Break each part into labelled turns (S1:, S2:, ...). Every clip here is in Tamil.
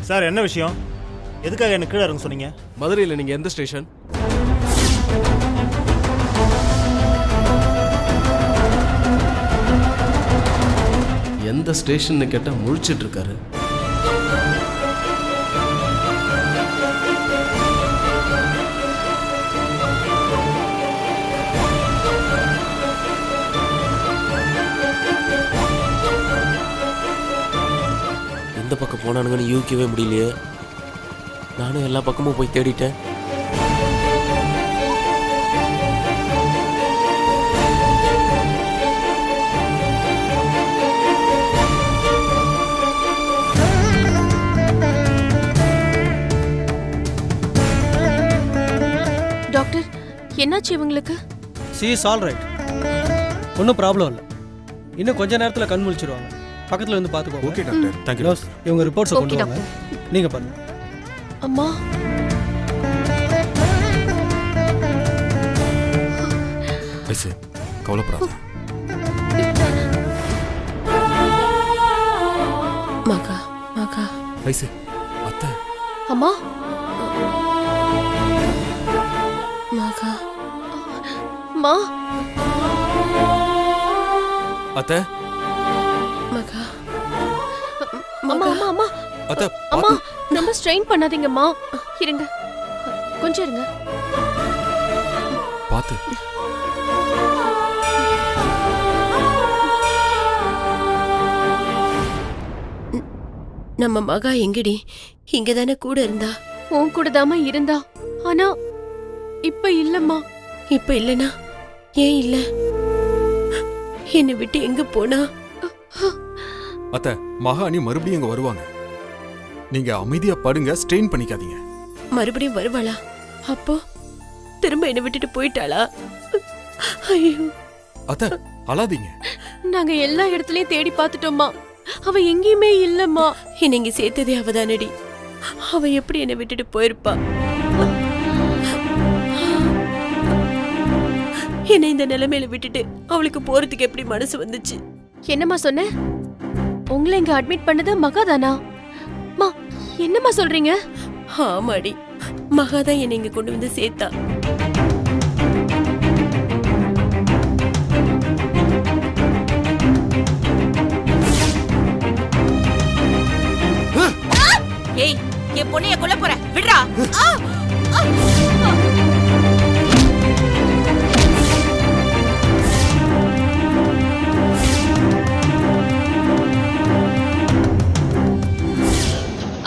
S1: சார் என்ன விஷயம்? எதுக்காக என்ன கீழே இறங்க சொன்னீங்க?
S2: மதுரையில் நீங்கள் எந்த ஸ்டேஷன்? எந்த ஸ்டேஷன் கேட்டால் முழிச்சிட்டு இருக்காரு.
S3: எந்த பக்கம் போனானுங்கன்னு யூகிக்கவே முடியலையே. நானும் எல்லா பக்கமும் போய் தேடிட்டேன்.
S4: டாக்டர், என்னாச்சு இவங்களுக்கு?
S5: சி இஸ் ஆல் ரைட், ஒன்றும் ப்ராப்ளம் இல்லை. இன்னும் கொஞ்ச நேரத்தில் கண் முழிச்சிருவாங்க. பக்கத்தில் வந்து பார்த்துக்கோங்க.
S2: Okay doctor, thank you.
S5: நர்ஸ், இவங்க ரிப்போர்ட்ஸை கொண்டு
S4: Okay,
S5: வாங்க. நீங்கள் பண்ணுங்க.
S4: அம்மா,
S2: ஐசு, கவலைப்படாத.
S4: மகா மகா.
S2: ஐசு, அத்தை.
S4: அம்மா, மகா. அம்மா,
S2: அத்தை.
S4: மகா. அம்மா அம்மா அம்மா
S2: அத்தை,
S4: அம்மா, ரொம்ப ஸ்ட்ரெயின் பண்ணாதீங்கம்மா. இருங்க, கொஞ்சம் இருங்க.
S2: பார்த்து.
S6: நம்ம மகா எங்கடி? இங்க தானே கூட இருந்தா.
S4: உன் கூட தாமா இருந்தா, ஆனா இப்ப இல்லம்மா.
S6: இப்ப இல்லனா ஏன் இல்ல? என்னை விட்டு எங்க போனா?
S2: அத்தை, மகாணி மறுபடியும் இங்க வருவாங்க. நீங்க அமைதியா படுங்க, ஸ்ட்ரெயின் பண்ணிக்காதீங்க.
S6: மறுபடியும் வருவாளா? அப்போ திரும்ப என்னை விட்டுட்டு போயிட்டாளா? ஐயோ,
S2: அத்தை, அழாதீங்க.
S4: நாங்க எல்லா இடத்துலயும் தேடி பார்த்துட்டோம்மா, அவ எங்கேயுமே இல்லம்மா.
S6: என்னை இங்க சேர்த்ததே அவதானடி. அவ எப்படி என்னை விட்டுட்டு போயிருப்பா? என்னை இந்த நிலைமையில விட்டுட்டு அவளுக்கு போறதுக்கு எப்படி மனசு வந்துச்சு?
S4: என்னம்மா சொன்ன? உங்களை இங்க அட்மிட் பண்ணது மகாதானா? மா, என்னம்மா சொல்றீங்க?
S6: ஆமாடி, மகாதான் என்னை இங்க கொண்டு வந்து சேர்த்தா.
S7: ஏய், என் பொண்ணைய கொல்ல போற, விடுறா.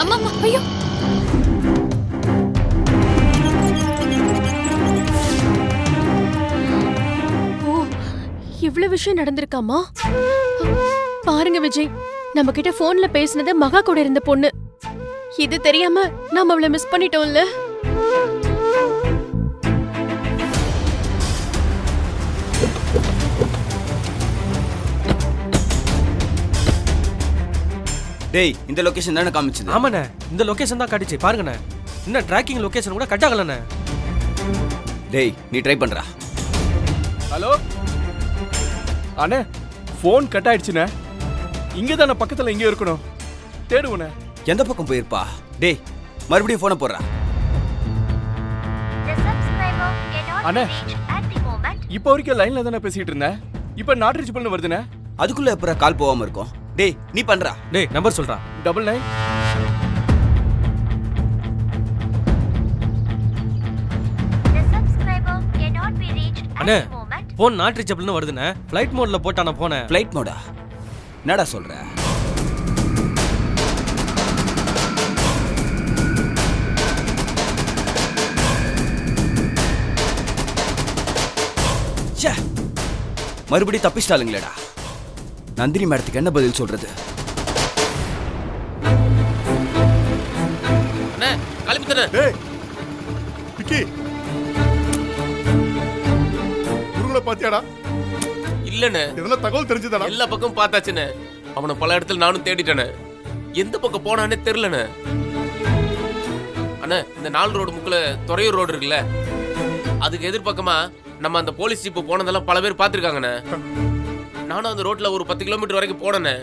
S4: அம்மா அம்மா, ஐயோ. ஓ, இவ்வளவு விஷயம் நடந்திருக்காமா? பாருங்க விஜய், நம்ம கிட்ட போன்ல பேசினது மகா கூட இருந்த பொண்ணு. இது தெரியாம நாம அவளை மிஸ் பண்ணிட்டோம்ல.
S8: டேய், இந்த லொகேஷன் தானே காமிச்சது?
S5: ஆமாண்ணே, இந்த லொகேஷன் தான் காட்டுச்சு. பாருங்கண்ணே, இன்னும் ட்ராக்கிங் லொகேஷன் கூட கட் ஆகலண்ணே.
S8: டேய், நீ ட்ரை பண்றா.
S9: ஹலோ அண்ணே, ஃபோன் கட் ஆயிடுச்சுண்ணே. இங்கே தானே பக்கத்தில் எங்கேயும் இருக்கணும். தேடுவோண்ணே.
S8: எந்த பக்கம் போயிருப்பா? டேய், மறுபடியும் போனை போடுறா.
S9: அண்ணே, இப்போ வரைக்கும் லைன்ல தானே பேசிட்டு இருந்தேன். இப்போ நாட் ரீச்சபிள்னு வருதுண்ணே.
S8: அதுக்குள்ள எப்பறம் கால் போகாம இருக்கும்? டேய், நீ பண்றா.
S5: டேய், நம்பர் சொல்றா.
S9: 99.
S5: அண்ணே, போன் நாட் ரீச்சபிள்னு வருதுண்ணே. ஃப்ளைட் மோட்ல போட்டான போன.
S8: ஃப்ளைட் மோடா? என்னடா சொல்ற? ச்சே, மறுபடியும் தப்பிச்சிட்டாளுங்களேடா. நந்தினி மேடத்துக்கு என்ன பதில் சொல்றது?
S3: அண்ணே, கிளம்பிட்டேன்.
S2: டேய், விக்கி, குருகுல பாத்தியாடா?
S3: இல்லண்ணே,
S2: இதெல்லாம் தகவல் தெரிஞ்சதாடா?
S3: எல்லா பக்கம் பார்த்தாச்சுண்ணே. அவனை பல இடத்துல நானும் தேடிட்டேனே. எந்த பக்கம் போனானே தெரியலண்ணே. அண்ணே, இந்த 4 ரோடு முக்குல துறையூர் ரோடு இருக்குல்ல, அதுக்கு எதிர்பக்கமா நம்ம அந்த போலீஸ் ஜீப்பு போனதெல்லாம் பல பேர் பார்த்துருக்காங்கண்ணே. நானும் அந்த ரோட்ல ஒரு 10 கிலோமீட்டர் வரைக்கும் போனேண்ணே.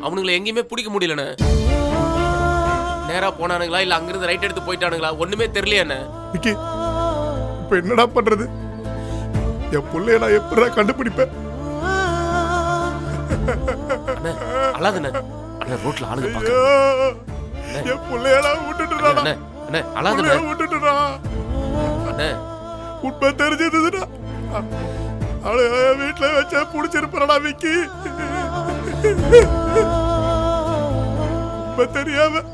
S3: அவனுங்களை எங்கேயுமே பிடிக்க முடியலண்ணே. நேரா போனானுங்களா இல்ல அங்கிருந்து ரைட் எடுத்து போயிட்டானுங்களா ஒண்ணுமே தெரியலையே அண்ணே.
S10: விக்கி இப்ப என்னடா பண்றது? என் புள்ளைய நான் எப்படா கண்டுபிடிப்பேன்?
S3: அண்ணே அழாதுண்ணே. அண்ணே ரோட்ல ஆளுங்க
S10: ஐயோ,
S3: பாக்க.
S10: என் புள்ளையெல்லாம் விட்டுட்டுடா.
S3: அண்ணே அண்ணே அழாதுண்ணே.
S10: விட்டுட்டுடா.
S3: அண்ணே
S10: உண்மை தெரிஞ்சதுடா. அவளை வீட்டுல வச்சா புடிச்சிருப்பா விக்கி. உண்மை தெரியாம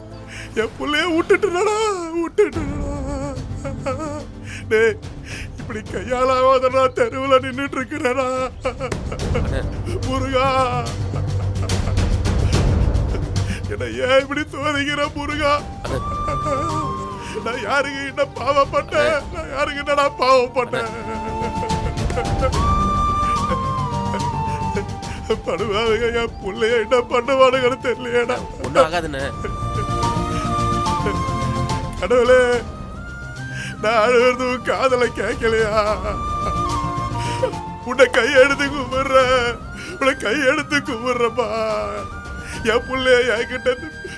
S10: என் புள்ளைய விட்டுட்டுடா. டேய் இப்படி கையாளாவதா தெருவுல நின்னுட்டு இருக்கிறா முருகா. என்ன ஏன் இப்படி தோதிக்கிற முருகா? நான் யாருக்கு என்ன பாவம் பண்ணேன்? நான் யாருக்கு என்னடா பாவம் பண்ணேன்? படுவானுங்க என் புள்ளைய என்ன பண்ணுவானுங்கன்னு தெரியலையேடா.
S3: ஒண்ணும் ஆகாதுண்ணே.
S10: கடவுளே நான் அழுவது காதல கேட்கலையா? உன்னை கையெடுத்து கும்பிடுறேன், உன்னை கையெடுத்து கும்பிடுறப்பா. என் புள்ளைய என்கிட்ட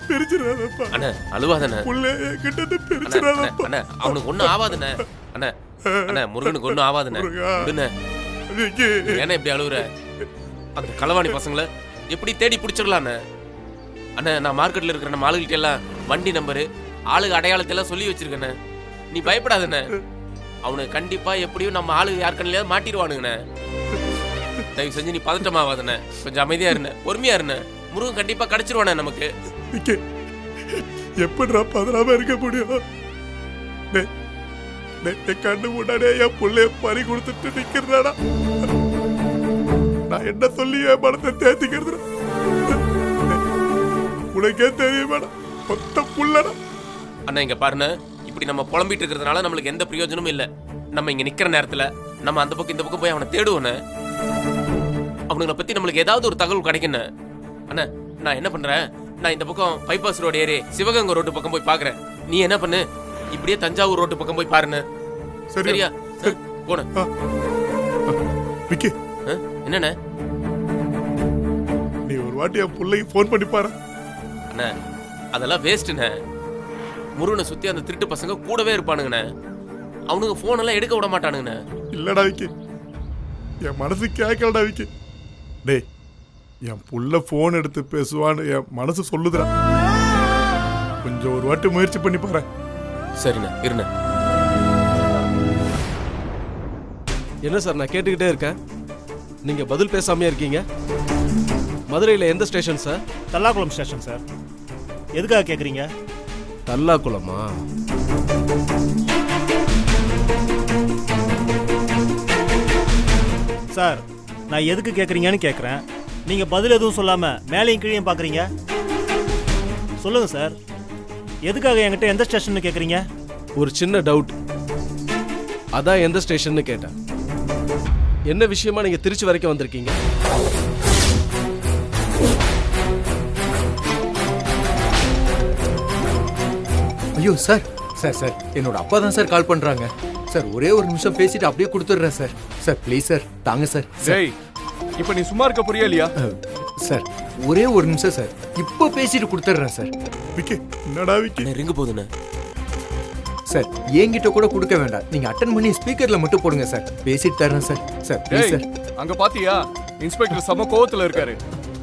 S10: பிரிச்சிடாதப்பா.
S3: அண்ணே அழுவாதண்ணே.
S10: புள்ளைய என்கிட்ட பிரிச்சிடாதப்பா.
S3: அண்ணே அவனுக்கு ஒண்ணும் ஆகாதுண்ணே. அண்ணே அண்ணே முருகனுக்கு ஒண்ணும் ஆகாதுண்ணே. விடுண்ணே.
S10: விக்கி
S3: ஏன்னா இப்படி அழுவுற? அந்த களவாணி பசங்களை எப்படி தேடி பிடிச்சிடலாண்ணே. அண்ணே நான் மார்க்கெட்ல இருக்கிற நம்ம ஆளுகிட்ட எல்லாம் வண்டி நம்பரு ஆளுக அடையாளத்தை எல்லாம் சொல்லி வச்சிருக்கேண்ணே. நீ பயப்படாதண்ணே. அவனுக்கு கண்டிப்பா எப்படியும் நம்ம ஆளுங்க யார் கண்ணிலையாவது மாட்டிடுவானுங்கண்ணே. தயவு செஞ்சு நீ பதட்டமாவாதண்ணே. கொஞ்சம் அமைதியா இருண்ணே, பொறுமையா இருண்ணே. முருகன் கண்டிப்பா கிடைச்சிருவானே நமக்கு.
S10: விக்கி எப்படிடா பதறாம இருக்க முடியும்? கண்ணு முன்னாடியே என் புள்ளைய பறி கொடுத்துட்டு நிக்கிறதாடா. நான் என்ன சொல்லி என் மனத்தை தேத்திக்கிறது? உனக்கே தெரியும் மேடம், மொத்த புள்ளடா.
S3: அண்ணா இங்க பாருண்ணே, இப்படி நம்ம புலம்பிட்டு இருக்கிறதுனால நம்மளுக்கு எந்த பிரயோஜனமும் இல்ல. நம்ம இங்க நிக்கிற நேரத்துல நம்ம அந்த பக்கம் இந்த பக்கம் போய் அவனை தேடுவோண்ணே. அவனுங்களை பத்தி நம்மளுக்கு ஏதாவது ஒரு தகவல் கிடைக்குண்ணே. அண்ணா நான் என்ன பண்றேன், நான் இந்த பக்கம் பைபாஸ் ரோடு ஏறி சிவகங்கை ரோட்டு பக்கம் போய் பாக்குறேன். நீ என்ன பண்ணு, இப்படியே தஞ்சாவூர் ரோட்டு பக்கம் போய் பாருண்ணே. சரியா? போன
S10: விக்கி
S3: என்னண்ணே?
S10: நீ ஒரு வாட்டி என் பிள்ளைக்கு போன் பண்ணி பாரு.
S3: அண்ணா அதெல்லாம் வேஸ்ட்ண்ணே. முருகனை சுத்தி அந்த திருட்டு பசங்க கூடவே இருப்பானுங்கண்ணே. அவனுங்க போன் எல்லாம் எடுக்க விட மாட்டானுங்கண்ணே.
S10: இல்லடா விக்கி, என் மனசு கேட்கலடா விக்கி. டேய் என் புள்ள போன் எடுத்து பேசுவான்னு என் மனசு சொல்லுதுடா. கொஞ்சம் ஒரு வாட்டி முயற்சி பண்ணி பாரு.
S3: சரிண்ணே இருண்ணே.
S5: என்ன சார் நான் கேட்டுக்கிட்டே இருக்கேன், நீங்க பதில் பேசாமே இருக்கீங்க. மதுரையில் எந்த station sir?
S1: Thallakulam station sir. எதுக்காக கேட்குறீங்க?
S5: தல்லாக்குளமா?
S1: சார் நான் எதுக்கு கேட்குறீங்கன்னு கேட்குறேன். நீங்கள் பதில் எதுவும் சொல்லாமல் மேலேயும் கீழேயும் பார்க்குறீங்க. சொல்லுங்கள் சார், எதுக்காக என்கிட்ட எந்த ஸ்டேஷன் கேட்குறீங்க?
S5: ஒரு சின்ன டவுட், அதான் எந்த ஸ்டேஷன் கேட்டேன். என்ன விஷயமா நீங்க திருச்சி வரைக்கும் வந்திருக்கீங்க?
S11: ஐயோ சார் சார் சார் என்னோட அப்பா தான் சார் கால் பண்றாங்க சார். ஒரே ஒரு நிமிஷம் பேசிட்டு அப்படியே கொடுத்துட்றேன் சார். சார் ப்ளீஸ் சார் தாங்க சார்.
S9: டேய் இப்போ நீ சும்மா இருக்க புரியா இல்லையா?
S11: சார் ஒரே ஒரு நிமிஷம் சார், இப்போ பேசிட்டு கொடுத்துட்றேன் சார்.
S10: விக்கி என்னடா விக்கி?
S3: ரிங்கு போகுதுண்ணே.
S11: சார் என்கிட்ட கூட கொடுக்க வேண்டாம், நீங்க அட்டன் பண்ணி ஸ்பீக்கர்ல மட்டும் போடுங்க சார். பேசிட்டு தர்றேன் சார். Sir please sir.
S9: அங்க பாத்தியா இன்ஸ்பெக்டர் சம கோவத்துல இருக்காரு.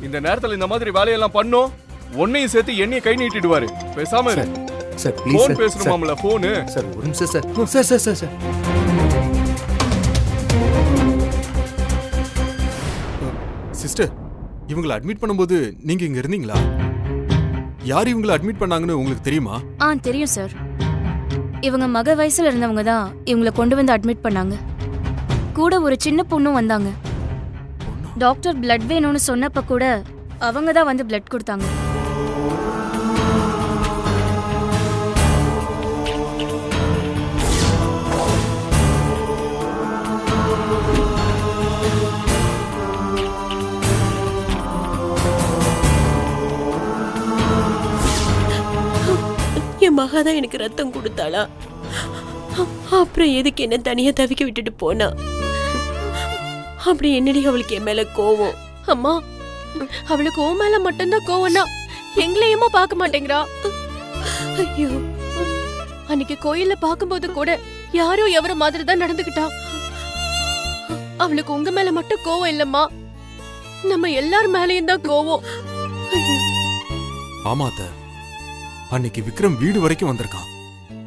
S9: இந்த நேரத்துல இந்த மாதிரி வேலையெல்லாம் பண்ணோம் ஒன்னையும் சேர்த்து என்னைய கை நீட்டிடுவாரு. பேசாம இரு.
S11: Sir please
S9: phone
S11: sir.
S9: பேசணுமாம்ல போன்.
S11: சார் ஒரு நிமிஷம் சார். Sir sir sir sir
S2: sister, இவங்களை அட்மிட் பண்ணும்போது நீங்க இங்க இருந்தீங்களா? யார் இவங்களை அட்மிட் பண்ணாங்கன்னு உங்களுக்கு தெரியுமா?
S12: தெரியும் சார். இவங்க மக வயசுல இருந்தவங்க தான் இவங்களை கொண்டு வந்து அட்மிட் பண்ணாங்க. கூட ஒரு சின்ன பொண்ணும் வந்தாங்க. டாக்டர் பிளட் வேணும்னு சொன்னப்ப கூட அவங்க தான் வந்து பிளட் கொடுத்தாங்க.
S6: என் மகாதான் எனக்கு ரத்தம் கொடுத்தாளா? அப்புறம் எதுக்கு என்ன தனியா தவிக்க விட்டுட்டு போனா? அப்படி என்னடி அவளுக்கு என் மேல கோவம்?
S4: அம்மா அவளுக்கு ஓ மேல மட்டும்தான் கோவம்னா எங்களையுமா பார்க்க மாட்டேங்கிறா.
S6: ஐயோ,
S4: அன்னைக்கு கோயில்ல பாக்கும்போது கூட யாரோ எவரோ மாதிரி தான் நடந்துக்கிட்டா. அவளுக்கு உங்க மேல மட்டும் கோவம் இல்லம்மா, நம்ம எல்லார் மேலயும் தான் கோவம்.
S2: ஆமாத்த, அன்னைக்கு விக்ரம் வீடு வரைக்கும் வந்திருக்கான்.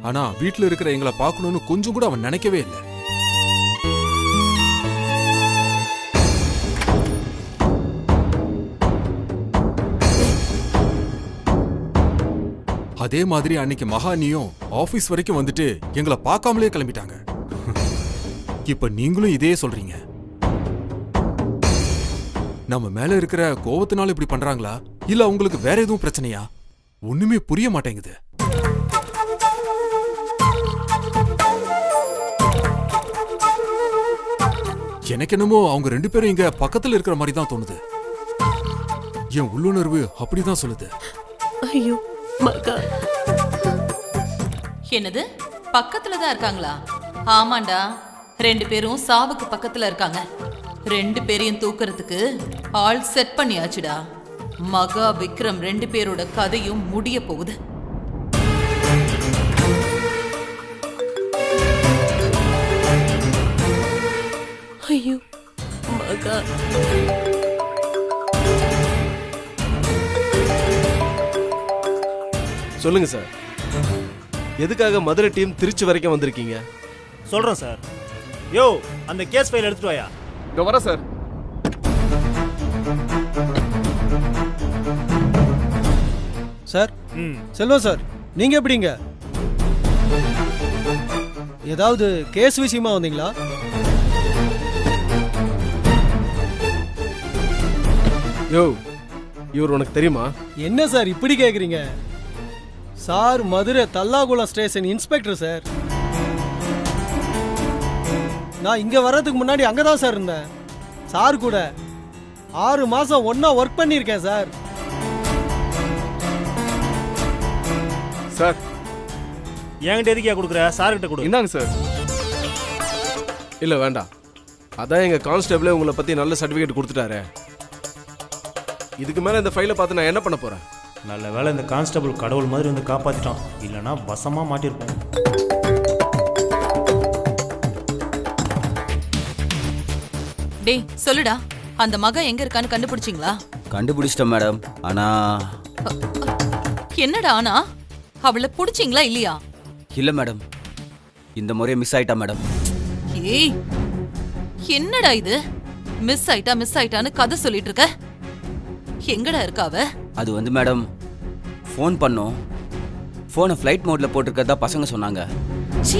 S2: ஆனா வீட்டுல இருக்கிற எங்களை பார்க்கணும்னு கொஞ்சம் கூட அவன் நினைக்கவே இல்லை. அதே மாதிரி அன்னைக்கு மகானியும் ஆபீஸ் வரைக்கும் வந்துட்டு எங்களை பார்க்காமலே கிளம்பிட்டாங்க. இப்ப நீங்களும் இதே சொல்றீங்க. நம்ம மேல இருக்கிற கோவத்தினால இப்படி பண்றாங்களா, இல்ல உங்களுக்கு வேற எதுவும் பிரச்சனையா? ஒண்ணுமே புரிய மாட்டேங்குது. எனக்கு என்னமோ அவங்க 2 பேரும் இங்க பக்கத்துல இருக்கிற மாதிரி தான் தோணுது. என் உள்ளுணர்வு அப்படிதான் சொல்லுது.
S6: ஐயோ மகா,
S7: என்னது பக்கத்துல தான் இருக்காங்களா? ஆமாண்டா, 2 பேரும் சாவுக்கு பக்கத்துல இருக்காங்க. 2 பேரையும் தூக்குறதுக்கு ஆள் செட் பண்ணியாச்சுடா. மகா விக்ரம் 2 பேரோட கதையும் முடிய போகுது.
S6: ஐயோ மகா,
S5: சொல்லுங்க சார், எதுக்காக மதுரை டீம் திருச்சி வரைக்கும் வந்திருக்கீங்க?
S1: சொல்றேன் சார். யோ, அந்த கேஸ் ஃபைல் எடுத்துட்டு வாயா.
S9: இங்க வர சார்.
S13: சார், செல்வம் சார், நீங்க எப்படிங்க? ஏதாவது கேஸ் விஷயமா வந்தீங்களா?
S5: யோ, இவர் உனக்கு தெரியுமா?
S13: என்ன சார் இப்படி கேக்குறீங்க? Sir Madurai Tallakulam station inspector sir. நான் இங்க வர்றதுக்கு முன்னாடி அங்கதான் சார் இருந்தேன். சார் கூட 6 மாசம் ஒன்னா ஒர்க் பண்ணிருக்கேன் சார்.
S9: சார்,
S1: என்கிட்ட எதுக்கியா கொடுக்குற? சார் கிட்ட கொடு.
S9: இந்தாங்க சார்.
S5: இல்ல வேண்டாம், அதான் எங்க கான்ஸ்டபிளே உங்களை பத்தி நல்ல சர்டிபிகேட் கொடுத்துட்டாரு. இதுக்கு மேல இந்த ஃபைலை பார்த்து நான் என்ன பண்ண போறேன்?
S1: நல்ல வேளை இந்த கான்ஸ்டபிள் கடவுள் மாதிரி வந்து காப்பாத்திட்டான், இல்லைன்னா வசமா மாட்டிருப்போம்.
S7: டேய் சொல்லுடா, அந்த மகன் எங்க இருக்கான்னு கண்டுபிடிச்சிங்களா?
S8: கண்டுபிடிச்சிட்டோம் மேடம். ஆனா
S7: என்னடா ஆனா? அவளை புடிச்சிங்களா இல்லையா?
S8: இல்ல மேடம், இந்த முறை மிஸ் ஆயிட்டா மேடம்.
S7: ஏய், என்னடா இது? மிஸ் ஆயிட்டான்னு கதை சொல்லிட்டு இருக்க. எங்கடா இருக்கா அவ?
S8: அது வந்து மேடம், ஃபோன் பண்ணோம். ஃபோனை ஃப்ளைட் மோட்ல போட்டிருக்கதா பசங்க சொன்னாங்க.
S7: சீ,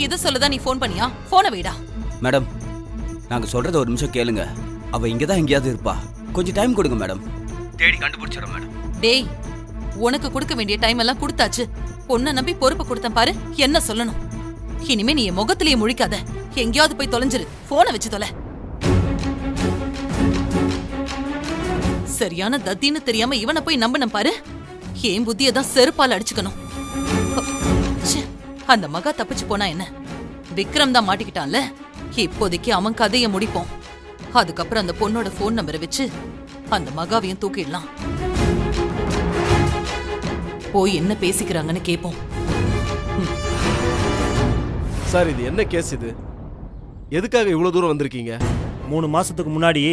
S7: இத சொல்லதான் நீ ஃபோன் பண்ணியா? ஃபோனை வைடா.
S8: மேடம், நாங்க சொல்றத ஒரு நிமிஷம் கேளுங்க. அவ இங்கதான் எங்கேயாவது இருப்பா. கொஞ்சம் டைம் கொடுங்க மேடம், தேடி கண்டுபிடிச்சிடும் மேடம்.
S7: டேய், உனக்கு கொடுக்க வேண்டிய டைம் எல்லாம் கொடுத்தாச்சு. பொண்ணை நம்பி பொறுப்பு கொடுத்தேன் பாரு, என்ன சொல்லணும்? இனிமே நீ என் முகத்திலேயே முழிக்காத. எங்கேயாவது போய் தொலைஞ்சிரு. போனை வச்சு தொலை. சரியான தத்தின்னு தெரியாம இவனை போய் நம்பின பாரு. ஏன் புத்தியை தான் செருப்பால் அடிச்சுக்கணும். அந்த மகா தப்பிச்சு போனா என்ன? விக்ரம் தான் மாட்டிக்கிட்டான்ல. இப்போதைக்கு அவன் கதையை முடிப்போம். அதுக்கப்புறம் அந்த பொண்ணோட போன் நம்பரை வச்சு அந்த மகாவையும் தூக்கிடலாம். போய் என்ன பேசிக்கிறாங்கன்னு கேட்போம்.
S5: சார், இது என்ன கேஸ்? இது எதுக்காக இவ்வளவு தூரம் வந்திருக்கீங்க?
S1: 3 மாசத்துக்கு முன்னாடி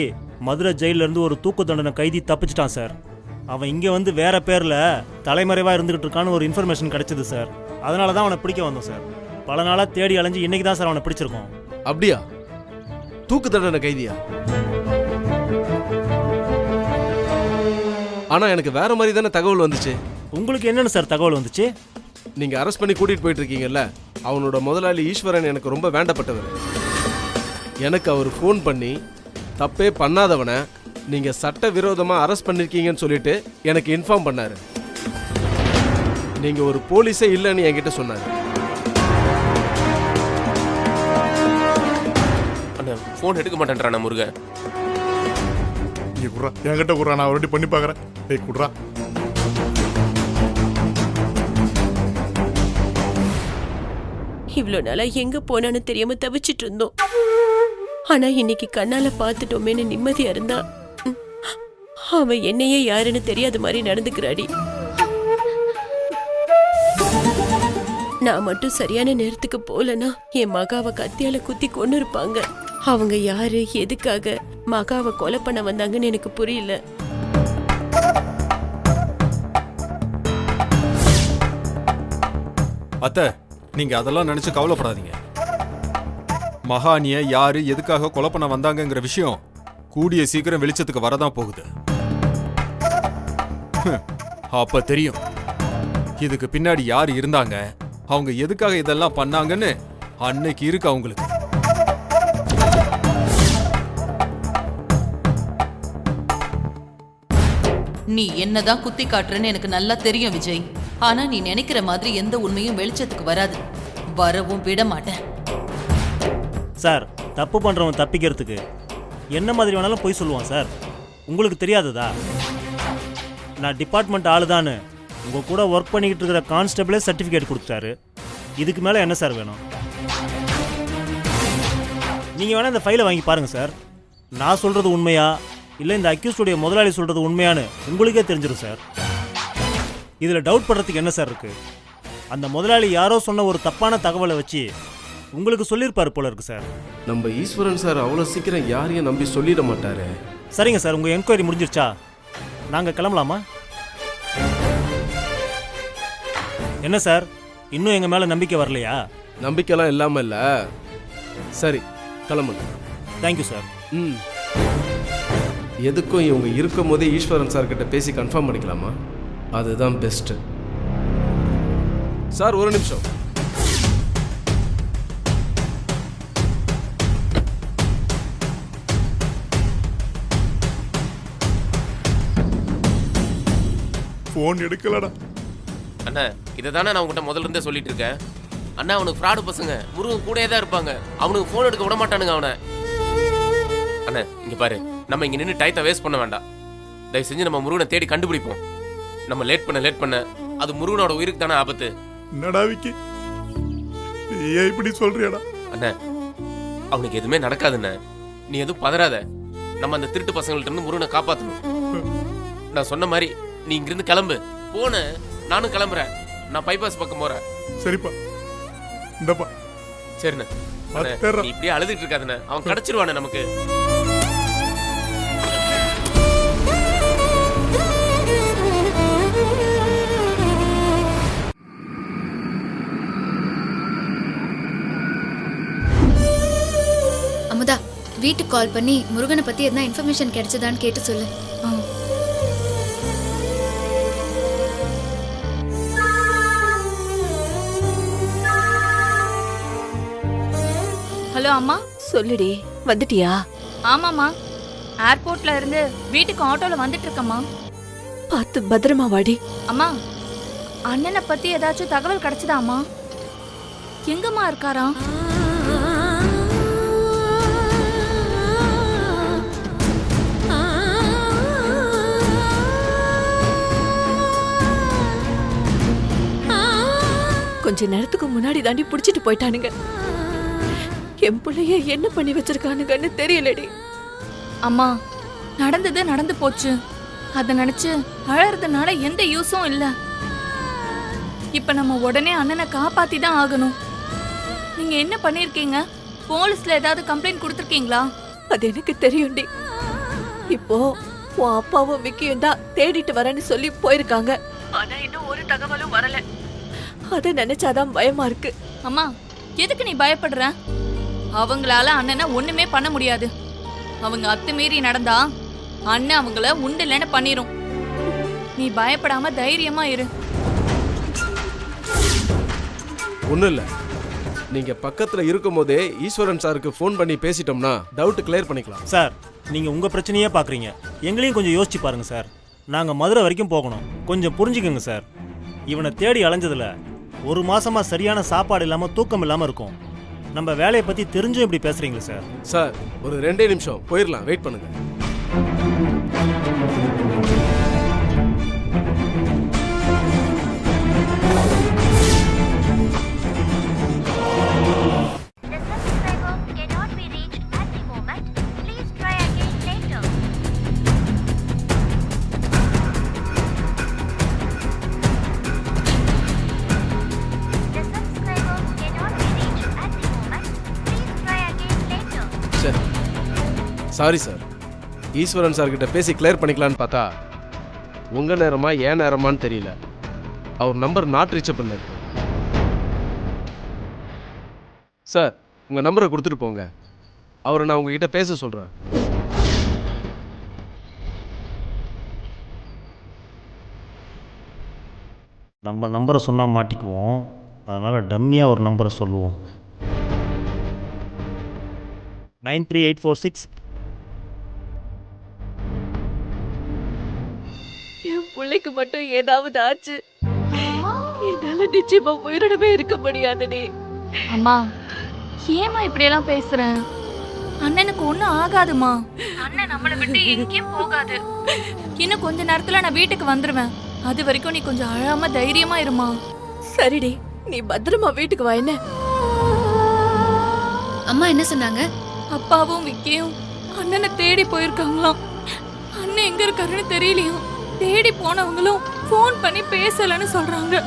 S1: மதுரை ஜெயில இருந்து ஒரு தூக்கு தண்டனை கைதி தப்பிச்சிட்டான் சார். அவன் இங்க வந்து வேற பேர்ல தலைமறைவா இருந்துகிட்டு இருக்கான்னு ஒரு இன்ஃபர்மேஷன் கிடைச்சது சார். அதனால தான் அவனை பிடிக்க வந்தோம் சார். பல நாளா தேடி அலைஞ்சு இன்னைக்கு தான் சார் அவனை பிடிச்சிருக்கோம்.
S5: அப்படியா? தூக்கு தண்டனை கைதியா? ஆனா எனக்கு வேற மாதிரி தானே தகவல் வந்துச்சு.
S1: உங்களுக்கு என்னன்னு சார் தகவல் வந்துச்சு?
S5: நீங்க அரெஸ்ட் பண்ணி கூட்டிட்டு போயிட்டு இருக்கீங்கல்ல, அவனோட முதலாளி ஈஸ்வரன் எனக்கு ரொம்ப வேண்டப்பட்டவர். எனக்கு அவர் ஃபோன் பண்ணி தப்பே பண்ணாதவனை நீங்க சட்ட விரோதமா அரெஸ்ட் பண்ணிருக்கீங்கன்னு சொல்லிட்டு எனக்கு இன்ஃபார்ம் பண்ணாரு. நீங்க ஒரு போலீஸே இல்லைன்னு என்கிட்ட சொன்னாரு.
S3: ஃபோன் எடுக்க மாட்டேன்றான முருகன்.
S10: இங்க குடுறா, என்கிட்ட குடுறா, நான் ஒரு வாட்டி பண்ணி பார்க்கறேன். டேய் குடுறா.
S6: இவ்வளோ நாளா எங்க போனான்னு தெரியாம தவிச்சிட்டு இருந்தோம். ஆனா இன்னைக்கு கண்ணால பார்த்துட்டோமேன்னு நிம்மதியா இருந்தா அவன் என்னையே யாருன்னு தெரியாத மாதிரி நடந்துக்கிறாடி. நான் மட்டும் சரியான நேரத்துக்கு போலனா என் மகாவை கத்தியால குத்தி கொண்டு இருப்பாங்க. அவங்க யாரு, எதுக்காக மகாவை கொலை பண்ண வந்தாங்கன்னு எனக்கு புரியல.
S2: அத்தை, நீங்க அதெல்லாம் நினைச்சு கவலைப்படாதீங்க. மகானிய யாரு எதுக்காக கொலை பண்ண வந்தாங்கங்கிற விஷயம் கூடிய சீக்கிரம் வெளிச்சத்துக்கு வரதான் போகுது. அப்ப தெரியும் இதுக்கு பின்னாடி யார் இருந்தாங்க, அவங்க எதுக்காக இதெல்லாம் பண்ணாங்கன்னு அன்னைக்கு இருக்கு அவங்களுக்கு.
S7: நீ என்னதான் குத்தி காட்டுறன்னு எனக்கு நல்லா தெரியும் விஜய். ஆனா நீ நினைக்கிற மாதிரி எந்த உண்மையும் வெளிச்சத்துக்கு வராது, வரவும் விட மாட்டேன்.
S1: சார், தப்பு பண்ணுறவன் தப்பிக்கிறதுக்கு என்ன மாதிரி வேணாலும் போய் சொல்லுவான் சார். உங்களுக்கு தெரியாததா? நான் டிபார்ட்மெண்ட் ஆளுதான்னு உங்கள் கூட ஒர்க் பண்ணிக்கிட்டு இருக்கிற கான்ஸ்டபிளே சர்டிஃபிகேட் கொடுத்தாரு. இதுக்கு மேலே என்ன சார் வேணும்? நீங்கள் வேணால் இந்த ஃபைலை வாங்கி பாருங்கள் சார். நான் சொல்கிறது உண்மையா இல்லை இந்த அக்யூஸ்டுடைய முதலாளி சொல்கிறது உண்மையான்னு உங்களுக்கே தெரிஞ்சிடும் சார். இதில் டவுட் பண்ணுறதுக்கு என்ன சார் இருக்குது? அந்த முதலாளி யாரோ சொன்ன ஒரு தப்பான தகவலை வச்சு உங்களுக்கு சொல்லியிருப்பார் போல இருக்கு சார்.
S5: நம்ம ஈஸ்வரன் சார் அவ்வளோ சீக்கிரம் யாரையும் நம்பி சொல்லிட மாட்டாரு.
S1: சரிங்க சார், உங்கள் என்கொயரி முடிஞ்சிருச்சா? நாங்கள் கிளம்பலாமா? என்ன சார், இன்னும் எங்கள் மேலே நம்பிக்கை வரலையா?
S5: நம்பிக்கைலாம் இல்லாமல் இல்லை. சரி, கிளம்புங்க.
S1: Thank you sir.
S5: எதுக்கும் இவங்க இருக்கும் போதே ஈஸ்வரன் சார் கிட்ட பேசி கன்ஃபார்ம் பண்ணிக்கலாமா? அதுதான் பெஸ்ட். சார், ஒரு நிமிஷம்.
S10: போன் எடுக்கலடா.
S3: அண்ணா, இதை தானே நான் உங்ககிட்ட முதல்ல இருந்தே சொல்லிட்டு இருக்கேன். அண்ணா, அவனுக்கு ஃப்ராடு பசங்க முருகன் கூடயே தான் இருப்பாங்க. அவனுக்கு ஃபோன் எடுக்க விட மாட்டானுங்க அவனை. அண்ணா, இங்க பாரு, நம்ம இங்க நின்று டைத்தை வேஸ்ட் பண்ண வேண்டாம். தயவு செஞ்சு நம்ம முருகனை தேடி கண்டுபிடிப்போம். நம்ம லேட் பண்ண அது முருகனோட உயிருக்கு தானே ஆபத்து.
S10: என்னடா விக்கி, நீ இப்படி சொல்றியாடா?
S3: அண்ணா, அவனுக்கு எதுவுமே நடக்காதுண்ணே. நீ எதுவும் பதறாத. நம்ம அந்த திருட்டு பசங்கள்ட்ட இருந்து முருகனை காப்பாற்றணும். நான் சொன்ன மாதிரி நீ இங்கிருந்து கிளம்பு. போன நானும் கிளம்புறேன். நான் பைபாஸ் பக்கம் போறேன்.
S10: சரிப்பா, இந்தப்பா.
S3: சரிண்ணே. நீ இப்படியே அழுதுட்டு இருக்காதுண்ணே, அவன் கிடைச்சிருவானே நமக்கு.
S14: அமுதா, வீட்டுக்கு கால் பண்ணி முருகனை பத்தி எதனா இன்ஃபர்மேஷன் கிடைச்சதான்னு கேட்டு சொல்லு.
S12: ஹலோ அம்மா.
S6: சொல்லுடி, வந்துட்டியா?
S12: ஆமாம்மா, ஏர்போர்ட்ல இருந்து வீட்டுக்கு ஆட்டோல வந்துட்டு இருக்கம்மா.
S6: பார்த்து பத்திரமா வாடி.
S12: அம்மா, அண்ணனை பத்தி ஏதாச்சும் தகவல் கிடைச்சதா அம்மா? எங்கம்மா இருக்காராம்?
S6: கொஞ்ச நேரத்துக்கு முன்னாடி தாண்டி புடிச்சிட்டு போயிட்டானுங்க. என் பிள்ளைய என்ன பண்ணி வச்சிருக்கானுங்கன்னு தெரியலடி.
S12: அம்மா, நடந்தது நடந்து போச்சு. அத நினைச்சு அழறதுனால எந்த யூஸும் இல்ல. இப்ப நம்ம உடனே அண்ணனை காப்பாத்தி தான் ஆகணும். நீங்க என்ன பண்ணிருக்கீங்க? போலீஸ்ல ஏதாவது கம்ப்ளைண்ட் கொடுத்திருக்கீங்களா?
S6: அது எனக்கு தெரியும்டி. இப்போ உன் அப்பாவும் விக்கியும் தான் தேடிட்டு வரேன்னு சொல்லி போயிருக்காங்க. ஆனா இன்னும் ஒரு தகவலும் வரல. அத நினைச்சாதான் பயமா இருக்கு.
S12: அம்மா, எதுக்கு நீ பயப்படுற? அவங்களால அண்ணனை ஒண்ணுமே பண்ண முடியாது. அவங்க அத்துமீறி நடந்தா அண்ணன் அவங்கள உண்டில்லன்னு பண்ணிரும். நீ பயப்படாம தைரியமா இரு.
S5: ஒன்றும் இல்லை, நீங்கள் பக்கத்தில் இருக்கும் போதே ஈஸ்வரன் சாருக்கு ஃபோன் பண்ணி பேசிட்டோம்னா டவுட் கிளியர் பண்ணிக்கலாம்.
S1: சார், நீங்கள் உங்கள் பிரச்சனையே பார்க்குறீங்க. எங்களையும் கொஞ்சம் யோசிச்சு பாருங்கள் சார். நாங்கள் மதுரை வரைக்கும் போகணும். கொஞ்சம் புரிஞ்சுக்கோங்க சார். இவனை தேடி அலைஞ்சதில் ஒரு மாசமா சரியான சாப்பாடு இல்லாமல் தூக்கம் இல்லாமல் இருக்கும். நம்ம வேலையை பற்றி தெரிஞ்சும் இப்படி பேசுகிறீங்களா சார்?
S5: சார், ஒரு 2 நிமிஷம் போயிடலாம், வெயிட் பண்ணுங்க. சாரி சார், ஈஸ்வரன் சார் கிட்ட பேசி கிளியர் பண்ணிக்கலான்னு பார்த்தா உங்க நேரமா ஏன் நேரமான்னு தெரியல. அவர் நம்பர் நாட் ரீச்சபிள் இருக்கு. சார் உங்க நம்பரை கொடுத்துட்டு போங்க, அவரை நான் உங்ககிட்ட பேச சொல்றேன்.
S1: நம்ம நம்பரை சொன்னால் மாட்டிக்குவோம், அதனால் டம்மியாக ஒரு நம்பரை சொல்லுவோம். 93846.
S6: என் பிள்ளைக்கு மட்டும் ஏதாவது ஆச்சு, என்னால நிச்சயமா உயிரிடமே இருக்க முடியாதுடி.
S12: அம்மா ஏமா இப்படியெல்லாம் பேசுறேன்? அண்ணனுக்கு ஒன்றும் ஆகாதுமா. அண்ணன் நம்மளை விட்டு எங்கேயும் போகாது. இன்னும் கொஞ்ச நேரத்துல நான் வீட்டுக்கு வந்துருவேன். அது வரைக்கும் நீ கொஞ்சம் அழாம தைரியமா இருமா.
S6: சரிடி, நீ பத்திரமா வீட்டுக்கு வா. என்ன
S14: அம்மா என்ன சொன்னாங்க?
S12: அப்பாவும் விக்கியும் அண்ணனை தேடி போயிருக்காங்களாம். அண்ணன் எங்க இருக்காருன்னு தெரியலையும். தேடி போனவங்களும் ஃபோன் பண்ணி பேசலன்னு சொல்றாங்க.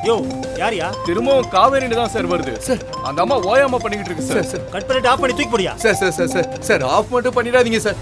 S1: யோ யாரியா?
S9: திரும்பவும் காவேரின்னு தான் சார் வருது.
S11: சார்
S9: அந்த அம்மா ஓயாம பண்ணிக்கிட்டு இருக்கு சார்.
S11: சார்
S1: கட் பண்ணிட்டு ஆஃப் பண்ணி தூக்கி போடியா?
S11: Sir sir sir sir sir off மட்டும் பண்ணிடாதீங்க சார்.